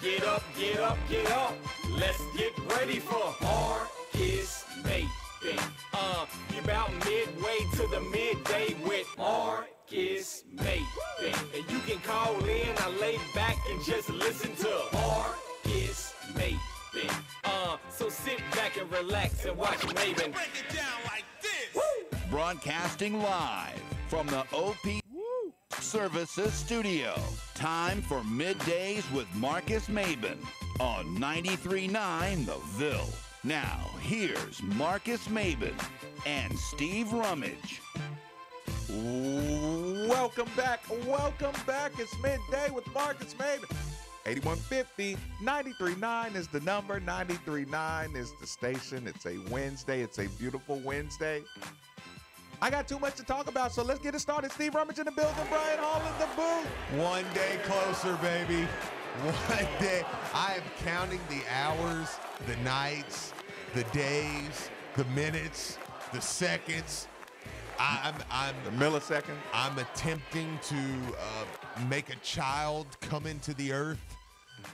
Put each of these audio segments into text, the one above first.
get up, get up, get up. Let's get ready for Marcus Maven. You're about midway to the midday with Marcus Maven. And you can call in, I lay back and just listen to Marcus Maven. So sit back and relax and watch Maven. Break it down like this. Woo! Broadcasting live from the OP Services Studio. Time for Middays with Marcus Maben on 93.9 The Ville. Now, here's Marcus Maben and Steve Rummage. Welcome back. It's Midday with Marcus Maben. 8150 93.9 is the number. 93.9 is the station. It's a Wednesday. It's a beautiful Wednesday. I got too much to talk about, so let's get it started. Steve Rummage in the building, Brian Hall in the booth. One day closer, baby. One day. I am counting the hours, the nights, the days, the minutes, the seconds. I'm The millisecond. I'm attempting to make a child come into the earth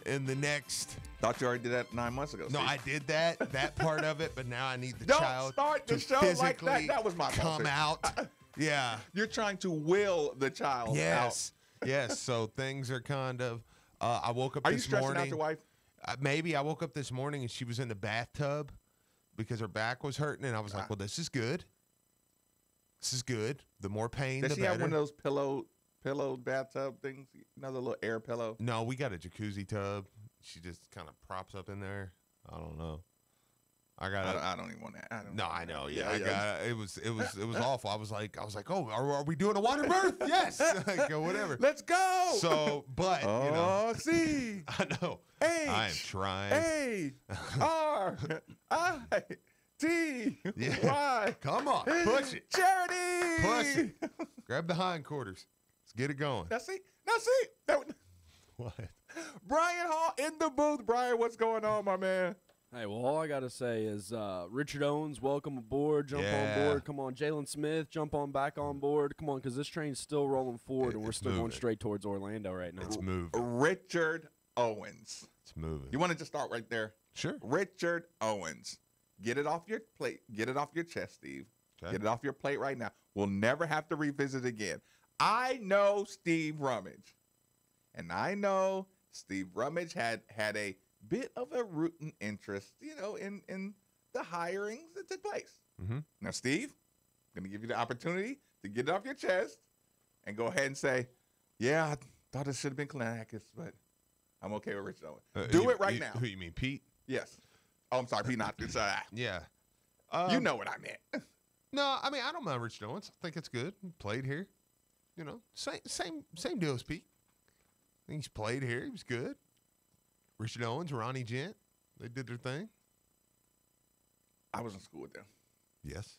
in the next. Thought you already did that 9 months ago. No, Steve. I did that part of it, but now I need the Don't child start the to show like that. physically That was my fault, come sir. out. Yeah. You're trying to will the child Yes. Yes. So things are kind of. I woke up out. Are you this stressing morning. out your wife? Maybe I woke up this morning and she was in the bathtub because her back was hurting, and I was like, "Well, this is good. This is good. The more pain, Does the she better." have one of those pillow bathtub things? Another little air pillow? No, we got a jacuzzi tub. She just kind of props up in there. I don't know. I got. I don't even want that. I know. Yeah, I got. It was awful. I was like, oh, are we doing a water birth? Yes. Like, whatever. Let's go. So, but you know, C. I know. H. I am trying. A R I T Y. Come on, push it. Charity. Push it. Grab the hindquarters. Let's get it going. Now see. What? Brian Hall in the booth. Brian, what's going on, my man? Hey, well, all I got to say is Richard Owens, welcome aboard. Jump on board. Come on, Jalen Smith, jump on back on board. Come on, because this train's still rolling forward, and we're still going straight towards Orlando right now. It's moving. Richard Owens. It's moving. You want to just start right there? Sure. Richard Owens. Get it off your plate. Get it off your chest, Steve. Okay. Get it off your plate right now. We'll never have to revisit again. I know Steve Rummage. And I know Steve Rummage had a bit of a rooting interest, in the hirings that took place. Mm-hmm. Now, Steve, I'm going to give you the opportunity to get it off your chest and go ahead and say, yeah, I thought it should have been Kalanickis, but I'm okay with Richard Owens. Do it right now. Who you mean, Pete? Yes. Oh, I'm sorry, Pete Knox. Yeah. You know what I meant. No, I mean, I don't mind Richard Owens. I think it's good. He played here. Same deal as Pete. I think he's played here. He was good. Richard Owens, Ronnie Gent, they did their thing. I was in school with them. Yes.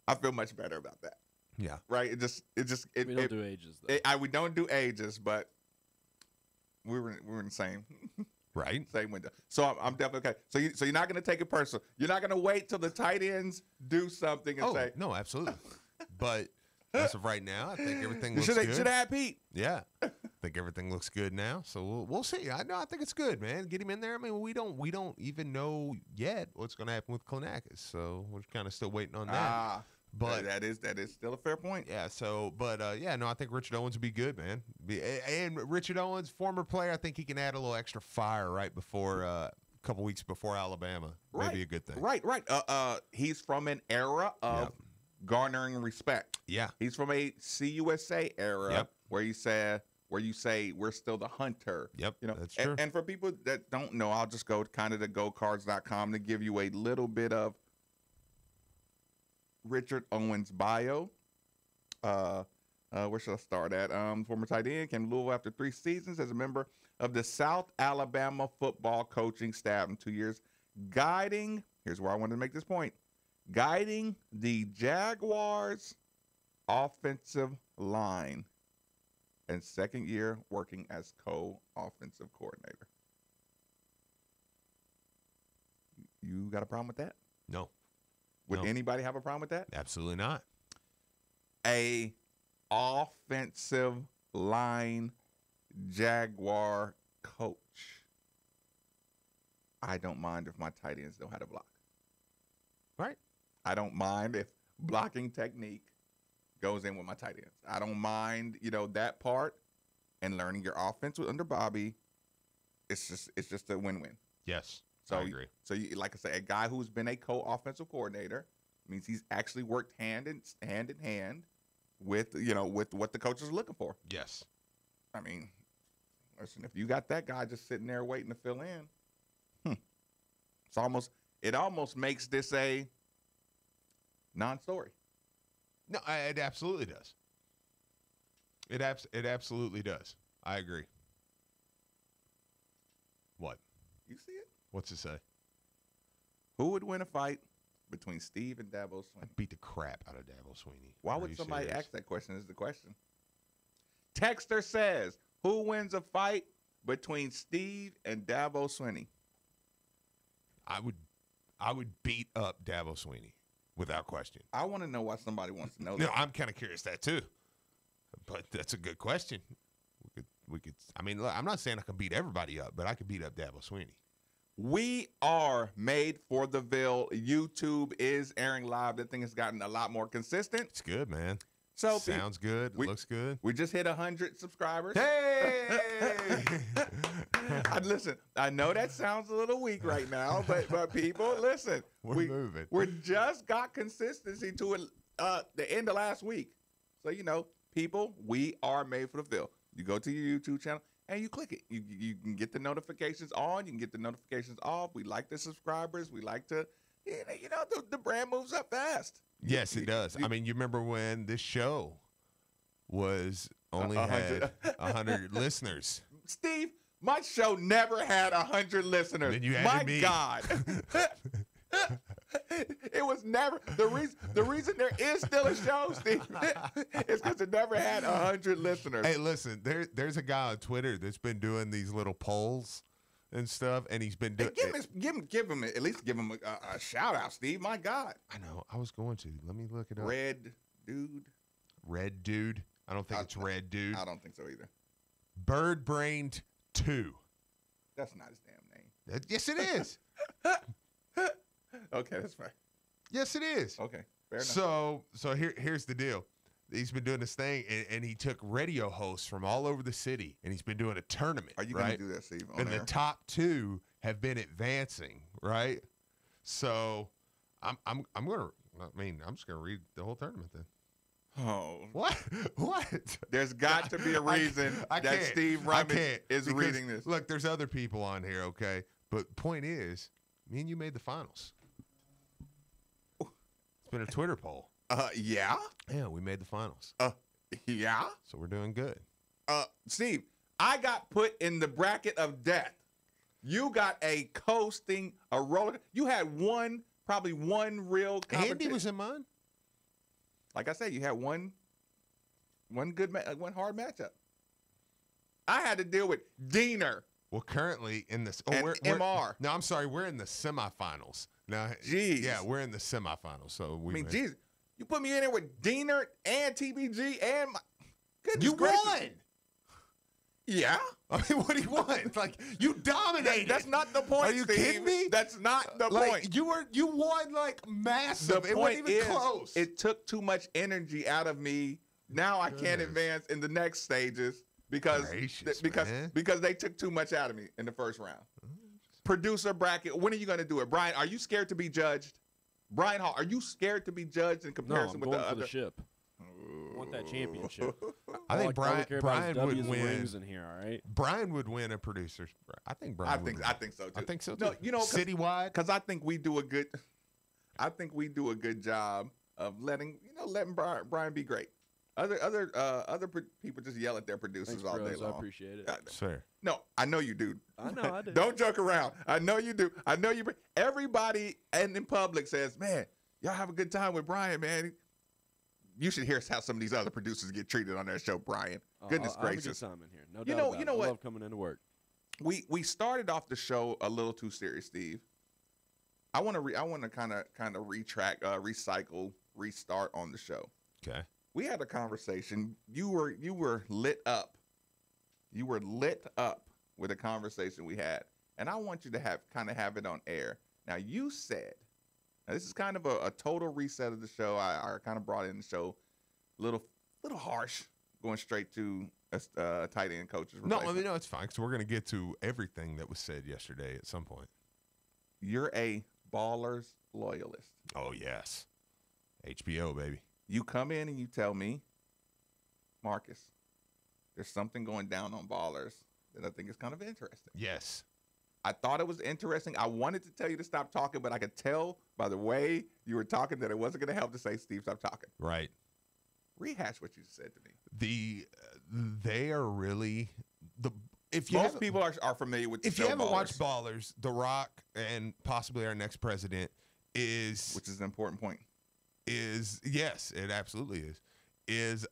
I feel much better about that. Yeah. Right? We We don't do ages, though. We don't do ages, but we were in the same Right. same window. So I'm definitely okay. So you're not going to take it personal. You're not going to wait till the tight ends do something and say, no, absolutely. But as of right now, I think everything you looks good. should have had Pete. Yeah. I think everything looks good now. So we'll see. I think it's good, man. Get him in there. I mean, we don't even know yet what's going to happen with Kalanickis. So we're kind of still waiting on that. But that is still a fair point. yeah, I think Richard Owens would be good, man. And Richard Owens, former player, I think he can add a little extra fire right before a couple weeks before Alabama. Right. Maybe a good thing. Right. He's from an era of garnering respect. Yeah. He's from a CUSA era where you say we're still the hunter. Yep, that's true. And for people that don't know, I'll just go kind of to gocards.com to give you a little bit of Richard Owens' bio. Where should I start at? Former tight end, came to Louisville after 3 seasons as a member of the South Alabama football coaching staff in 2 years, here's where I wanted to make this point, guiding the Jaguars' offensive line, and second year working as co-offensive coordinator. You got a problem with that? No. Would No. anybody have a problem with that? Absolutely not. A offensive line Jaguar coach, I don't mind if my tight ends know how to block. Right. I don't mind if blocking technique goes in with my tight ends. I don't mind, that part, and learning your offense under Bobby. It's just a win-win. Yes, so, I agree. So, like I say, a guy who's been a co-offensive coordinator means he's actually worked hand in hand with what the coaches are looking for. Yes. I mean, listen, if you got that guy just sitting there waiting to fill in, it almost makes this a non-story. No, it absolutely does. It absolutely does. I agree. What? You see it? What's it say? Who would win a fight between Steve and Dabo Sweeney? Beat the crap out of Dabo Sweeney. Why would somebody ask that question is the question. Texter says, who wins a fight between Steve and Dabo Sweeney? I would beat up Dabo Sweeney without question. I want to know why somebody wants to know No, that. I'm kind of curious that too. But that's a good question. We could. I mean, look, I'm not saying I can beat everybody up, but I could beat up Dabo Sweeney. We are made for the Ville. YouTube is airing live. That thing has gotten a lot more consistent. It's good, man. So sounds good. Looks good. We just hit 100 subscribers. Hey! Listen, I know that sounds a little weak right now, but people, listen. We're moving. We just got consistency to the end of last week. So, people, we are made for the Ville. You go to your YouTube channel and you click it. You can get the notifications on. You can get the notifications off. We like the subscribers. We like to, the brand moves up fast. Yes, it does. I mean, you remember when this show was only had 100 listeners? Steve, my show never had 100 listeners. Then you had my me. God. It was never the reason there is still a show, Steve, is because it never had 100 listeners. Hey, listen, there's a guy on Twitter that's been doing these little polls and stuff, and he's been doing. Give him at least give him a shout out, Steve. My God. I know. I was going to. Let me look it up. Red Dude. I don't think it's Red Dude. I don't think so either. Bird Brained 2. That's not his damn name. Yes, it is. Okay, that's fine. Yes, it is. Okay, fair enough. So here's the deal. He's been doing this thing, and he took radio hosts from all over the city, and he's been doing a tournament. Are you right? going to do that, Steve? And the top 2 have been advancing, right? So I'm just gonna read the whole tournament then. Oh, what? There's got to be a reason that Steve Ryman is reading this. Look, there's other people on here, okay? But point is, me and you made the finals. It's been a Twitter poll. Yeah? Yeah, we made the finals. Yeah? So we're doing good. Steve, I got put in the bracket of death. You got a roller. You had probably one real competition. Andy was in mine. Like I said, you had one hard matchup. I had to deal with Diener. Well, currently in this, we're MR. No, I'm sorry, we're in the semifinals. Now, jeez. Yeah, we're in the semifinals. So jeez, you put me in there with Diener and TBG and goodness you gracious. won. Yeah. I mean, what do you want? Like, you dominated. That's not the point. Are you Steve. kidding me? That's not the point. You won like massive. It wasn't even close. It took too much energy out of me. Now I can't advance in the next stages because they took too much out of me in the first round. Producer bracket. When are you going to do it, Brian? Are you scared to be judged? Brian Hall, are you scared to be judged in comparison with the other? For the ship. I want that championship. I think Brian would win. Rings in here, all right? Brian would win a producer's. I think Brian. I think so too. I think so too. No, citywide, because I think we do a good. I think we do a good job of letting Brian be great. Other people just yell at their producers. Thanks, all bros, day long. I appreciate it. Sir. No, I know you do. I know I do. Don't joke around. I know you do. I know you. Everybody in public says, "Man, y'all have a good time with Brian, man." You should hear how some of these other producers get treated on their show, Brian. Goodness gracious. I have a good time in here. No doubt about it. what? I love coming into work. We started off the show a little too serious, Steve. I want to kind of recycle, restart on the show. Okay. We had a conversation. You were lit up. You were lit up with a conversation we had, and I want you to have it on air. Now, you said, now this is kind of a total reset of the show. I kind of brought in the show a little harsh, going straight to a tight end coach's replacement. No, it's fine because we're going to get to everything that was said yesterday at some point. You're a Ballers loyalist. Oh, yes. HBO, baby. You come in and you tell me, Marcus, there's something going down on Ballers that I think is kind of interesting. Yes. I thought it was interesting. I wanted to tell you to stop talking, but I could tell by the way you were talking that it wasn't going to help to say, Steve, stop talking. Right. Rehash what you said to me. They are really Most people are familiar with the if show you haven't Ballers, watched Ballers, The Rock and possibly our next president which is an important point. Yes, it absolutely is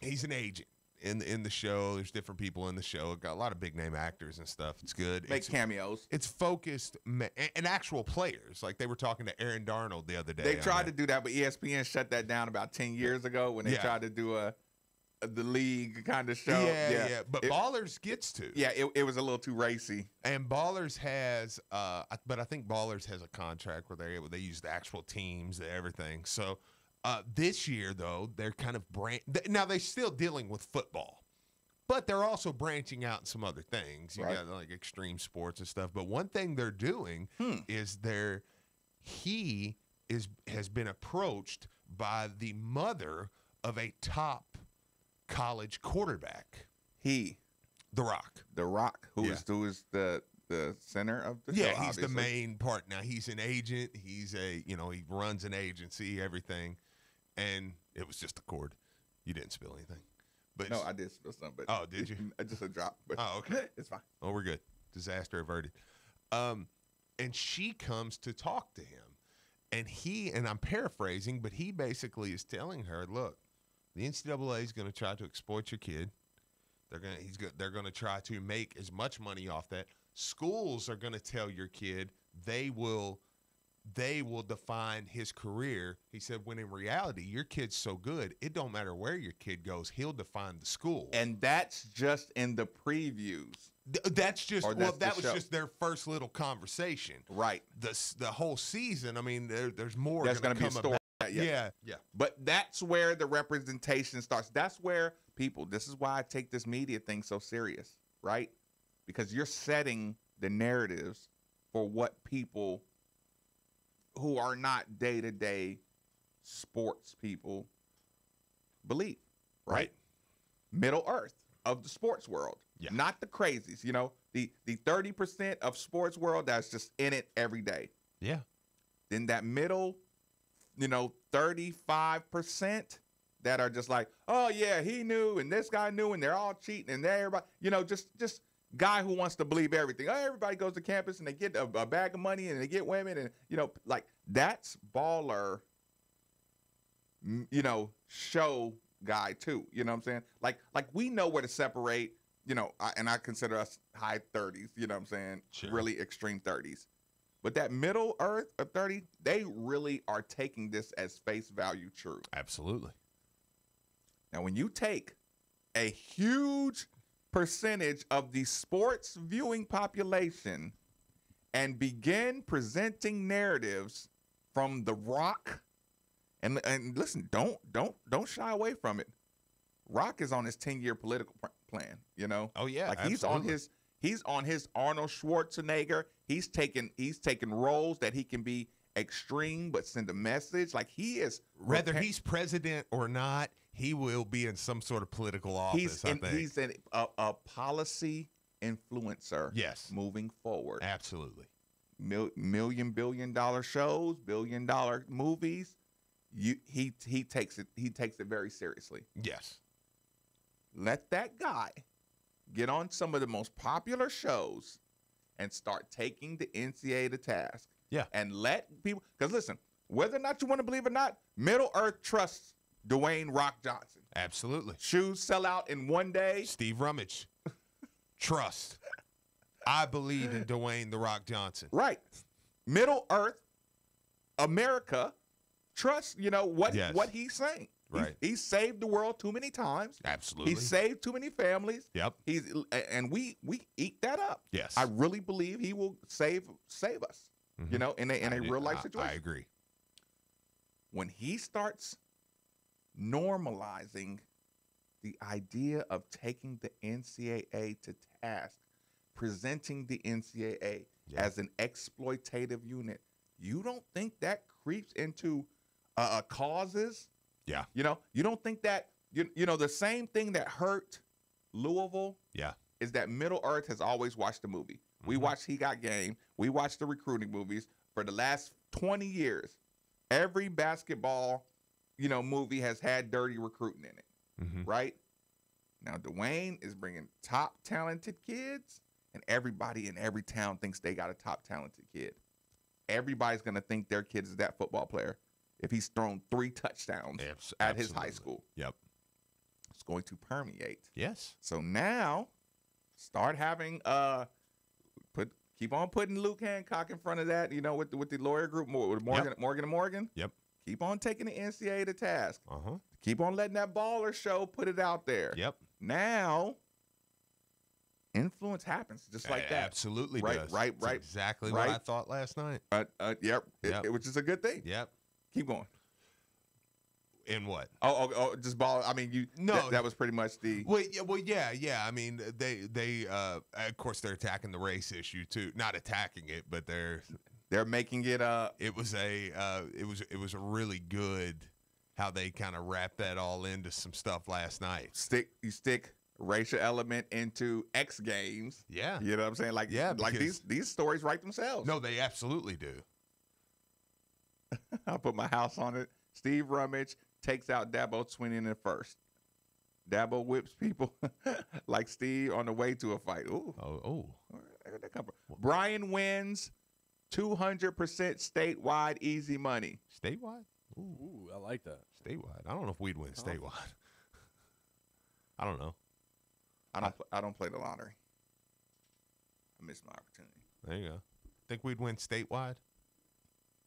he's an agent in the show. There's different people in the show. Got a lot of big name actors and stuff. It's good. Make cameos. It's focused and actual players. Like they were talking to Aaron Darnold the other day. They tried to do that, but ESPN shut that down about 10 years ago when they tried to do the league kind of show. Yeah. But Ballers gets to. Yeah, it was a little too racy. And Ballers has, but I think Ballers has a contract where they use the actual teams and everything. So this year, though, they're kind of now they're still dealing with football, but they're also branching out in some other things. You got like extreme sports and stuff. But one thing they're doing is he has been approached by the mother of a top college quarterback. The Rock, who is the center of the show. Yeah, he's obviously the main part. Now he's an agent. He's he runs an agency, everything. And it was just a cord. You didn't spill anything. But no, I did spill some. But oh, did you? Just a drop. But oh, okay. It's fine. Oh, we're good. Disaster averted. And she comes to talk to him, and I'm paraphrasing, but he basically is telling her, look, the NCAA is going to try to exploit your kid. They're going to try to make as much money off that. Schools are going to tell your kid they will define his career. He said, when in reality, your kid's so good, it don't matter where your kid goes, he'll define the school. And that's just in the previews. That was show. just their first little conversation. Right. The whole season, I mean, there's more. There's going to be a story. Yeah. But that's where the representation starts. That's where this is why I take this media thing so serious, right? Because you're setting the narratives for what people who are not day-to-day sports people believe, right? Middle earth of the sports world, not the crazies, the 30% of sports world that's just in it every day. Yeah. Then that middle, 35% that are just like, oh yeah, he knew and this guy knew and they're all cheating and everybody, just guy who wants to believe everything. Oh, everybody goes to campus and they get a bag of money and they get women and like that's baller, show guy too. You know what I'm saying? Like we know where to separate. And I consider us high 30s. You know what I'm saying? Sure. Really extreme 30s. But that middle earth of 30, they really are taking this as face value true. Absolutely. Now, when you take a huge percentage of the sports viewing population and begin presenting narratives from The Rock, and listen, don't shy away from it. Rock is on his 10-year political plan, Oh yeah, like absolutely. he's on his Arnold Schwarzenegger. He's taken roles that he can be extreme but send a message. Like he is, whether he's president or not, he will be in some sort of political office. He's a policy influencer. Yes, moving forward. Absolutely. $1 billion shows, $1 billion movies. He takes it very seriously. Yes. Let that guy get on some of the most popular shows and start taking the NCAA to task. Yeah. And let people, because listen, whether or not you want to believe it or not, Middle Earth trusts Dwayne Rock Johnson. Absolutely. Shoes sell out in one day. Steve Rummage. Trust. I believe in Dwayne The Rock Johnson. Right. Middle Earth, America, trust, what he's saying. Right. He's saved the world too many times. Absolutely. He's saved too many families. Yep. And we eat that up. Yes. I really believe he will save us. You know, in a real life situation. I agree. When he starts normalizing the idea of taking the NCAA to task, presenting the NCAA as an exploitative unit, you don't think that creeps into causes? Yeah. You know, you don't think that, you know, the same thing that hurt Louisville is that Middle Earth has always watched the movie. We watched He Got Game. We watched the recruiting movies for the last 20 years. Every basketball, you know, movie has had dirty recruiting in it, right? Now, Dwayne is bringing top talented kids, and everybody in every town thinks they got a top talented kid. Everybody's going to think their kid is that football player if he's thrown 3 touchdowns at his high school. Yep. It's going to permeate. Yes. So now, start having keep on putting Luke Hancock in front of that, you know, with the lawyer group, with Morgan and Morgan. Yep. Keep on taking the NCAA to task. Uh-huh. Keep on letting that baller show put it out there. Yep. Now, influence happens just like that. Absolutely right, does. Right. That's exactly what I thought last night. Yep. Which is a good thing. Yep. Keep going. In what? Oh, just ball. I mean, that was pretty much the. Yeah. I mean, they of course they're attacking the race issue too. Not attacking it, but they're making it. It was a really good how they kind of wrapped that all into some stuff last night. You stick racial element into X Games. Yeah. You know what I'm saying? Like these stories write themselves. No, they absolutely do. I'll put my house on it. Steve Rummage takes out Dabo Swinney in the first. Dabo whips people like Steve on the way to a fight. Ooh. Oh. Where did that come from? Brian wins 200% statewide easy money. Statewide? Ooh, I like that. Statewide. I don't know if we'd win statewide. I don't know. I don't play the lottery. I missed my opportunity. There you go. Think we'd win statewide?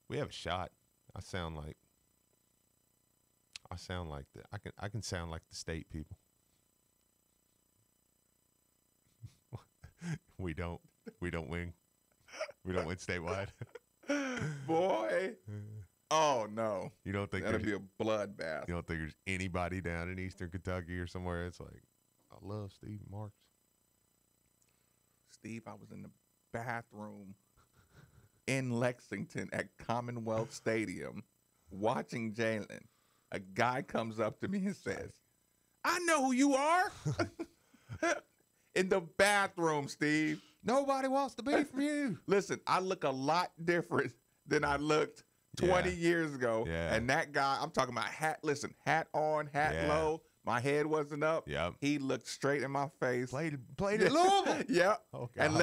We have a shot. I can sound like the state people. We don't win. We don't win statewide. Boy. Oh no. You don't think that'd be a bloodbath? You don't think there's anybody down in Eastern Kentucky or somewhere? It's like, I love Steve Marks. Steve, I was in the bathroom in Lexington at Commonwealth Stadium watching Jalen. A guy comes up to me and says, "I know who you are." In the bathroom, Steve. Nobody wants to be from you. Listen, I look a lot different than I looked 20 years ago. Yeah. And that guy, I'm talking about hat on, hat low. My head wasn't up. Yep. He looked straight in my face. Played at Louisville. Yep. Oh, and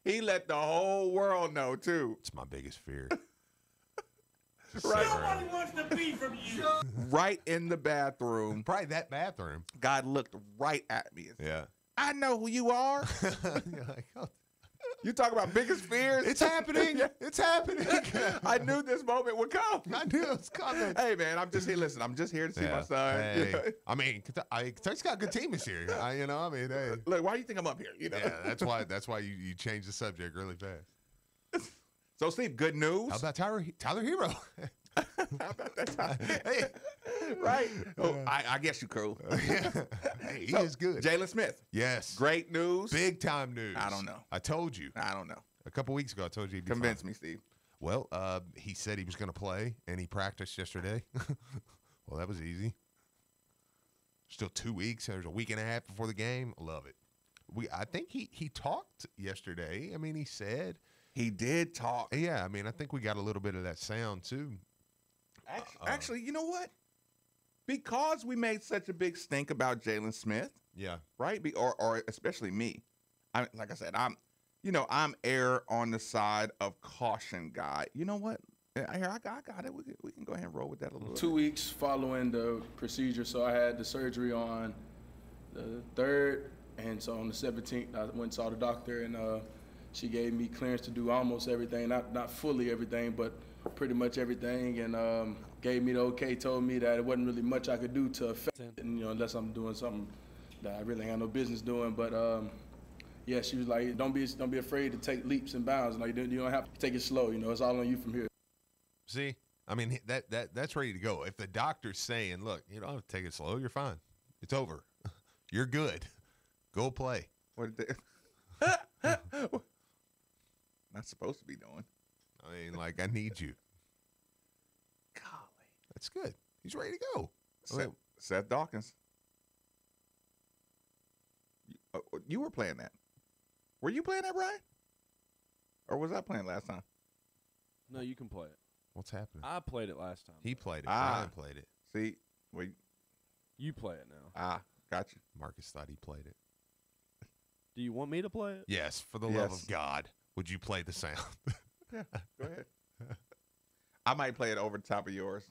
he let the whole world know too. It's my biggest fear. Right. Nobody wants to be from you. Right in the bathroom. Probably that bathroom. God looked right at me and said, Yeah. "I know who you are." You're like, oh. You talk about biggest fears. It's happening. It's happening. I knew this moment would come. I knew it was coming. Hey, man, I'm just here. Listen, I'm just here to see my son. Hey. I mean, Kentucky's got a good team this year. Hey. Look, why do you think I'm up here? You know? Yeah, that's why you change the subject really fast. So, Steve, good news. How about Tyler Hero? How about that? Hey, right? Oh, I guess you cool. Hey, he is good. Jalen Smith. Yes. Great news. Big time news. I don't know. I told you. I don't know. A couple weeks ago, I told you he'd be Convince fine. me, Steve. Well, he said he was going to play, and he practiced yesterday. Well, that was easy. Still 2 weeks. There's a week and a half before the game. I love it. I think he talked yesterday. I mean, he said. He did talk. Yeah, I mean, I think we got a little bit of that sound, too. Actually, you know what? Because we made such a big stink about Jalen Smith. Yeah. Right? Or especially me. Like I said, I'm err on the side of caution guy. You know what? Here, I got it. We can go ahead and roll with that a little 2 weeks following the procedure, so I had the surgery on the 3rd, and so on the 17th, I went and saw the doctor, and she gave me clearance to do almost everything, not fully everything, but pretty much everything, and gave me the okay. Told me that it wasn't really much I could do to affect it, and, unless I'm doing something that I really have no business doing. But yeah, she was like, don't be afraid to take leaps and bounds. Like, you don't have to take it slow. It's all on you from here. See, I mean, that's ready to go. If the doctor's saying, look, you don't have to take it slow, you're fine. It's over. You're good. Go play. What did they? Not supposed to be doing. I mean, like, I need you. Golly. That's good. He's ready to go. Seth Dawkins. You were playing that. Were you playing that, Brian? Or was I playing last time? No, you can play it. What's happening? I played it last time. He played it. Brian played it. See, wait. You play it now. Gotcha. Marcus thought he played it. Do you want me to play it? Yes, for the love of God, would you play the sound? Yeah, go ahead. I might play it over the top of yours.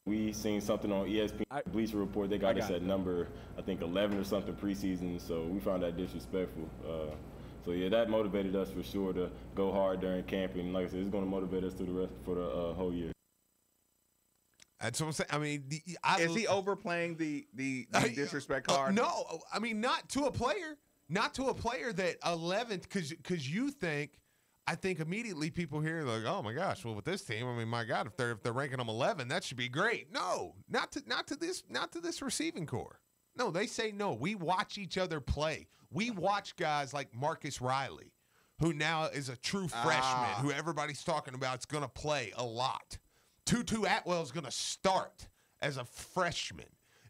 We seen something on ESPN Bleacher Report. They got us at number, I think, 11 or something preseason. So we found that disrespectful. So yeah, that motivated us for sure to go hard during camping. Like I said, it's going to motivate us through the rest for the whole year. That's what I'm saying. I mean, is he overplaying the disrespect card? No, I mean, not to a player. Not to a player that 11th, because you think. I think immediately people hear like, oh my gosh, well with this team, I mean, my God, if they're ranking them 11, that should be great. No, not to this receiving core. No, they say no. We watch each other play. We watch guys like Marcus Riley, who now is a true freshman, who everybody's talking about is going to play a lot. Tutu Atwell is going to start as a freshman.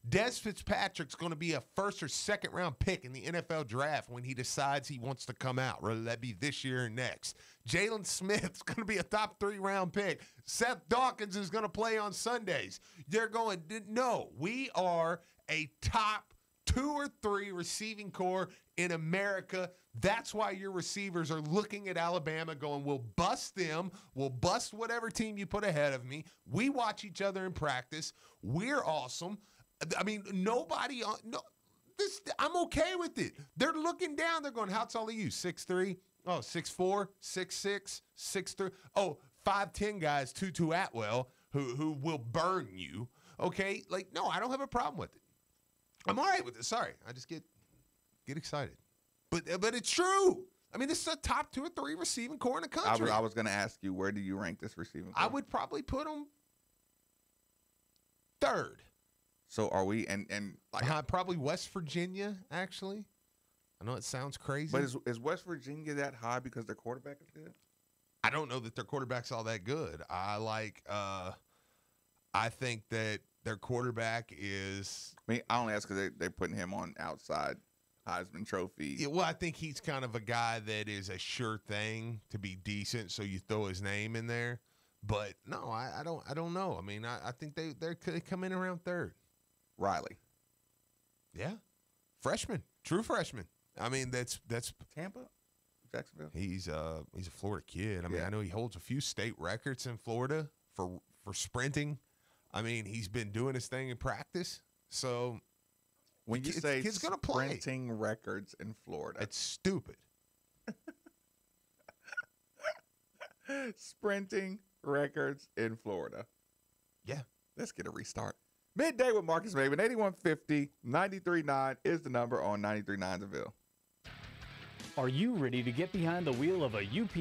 Des Fitzpatrick's going to be a first or second round pick in the NFL draft when he decides he wants to come out, whether that be this year or next. Jalen Smith's going to be a top 3 round pick. Seth Dawkins is going to play on Sundays. They're going, no, we are a top 2 or 3 receiving core in America. That's why your receivers are looking at Alabama going, we'll bust them. We'll bust whatever team you put ahead of me. We watch each other in practice. We're awesome. I mean, nobody – no, this. I'm okay with it. They're looking down. They're going, how tall are you, 6'3"? Oh, 6'4", 6'6", 6'3". Oh, 5'10" guys, Tutu Atwell, who will burn you. Okay? Like, no, I don't have a problem with it. I'm all right with it. Sorry. I just get excited. But it's true. I mean, this is a top 2 or 3 receiving core in the country. I was going to ask you, where do you rank this receiving core? I would probably put them 3rd. So are we and like probably West Virginia, actually. I know it sounds crazy. But is West Virginia that high because their quarterback is good? I don't know that their quarterback's all that good. I think that their quarterback is. I mean, I only ask because they're putting him on outside Heisman Trophy. Yeah, well, I think he's kind of a guy that is a sure thing to be decent, so you throw his name in there. But no, I don't know. I mean, I think they come in around 3rd. Riley. Yeah. Freshman. True freshman. I mean, that's Tampa? Jacksonville? He's a Florida kid. I mean, I know he holds a few state records in Florida for sprinting. I mean, he's been doing his thing in practice. So when you say kid's gonna play. Sprinting records in Florida. It's stupid. Sprinting records in Florida. Yeah. Let's get a restart. Midday with Marcus Maven, 8150 93.9 is the number on 93.9 The Ville. Are you ready to get behind the wheel of a UP?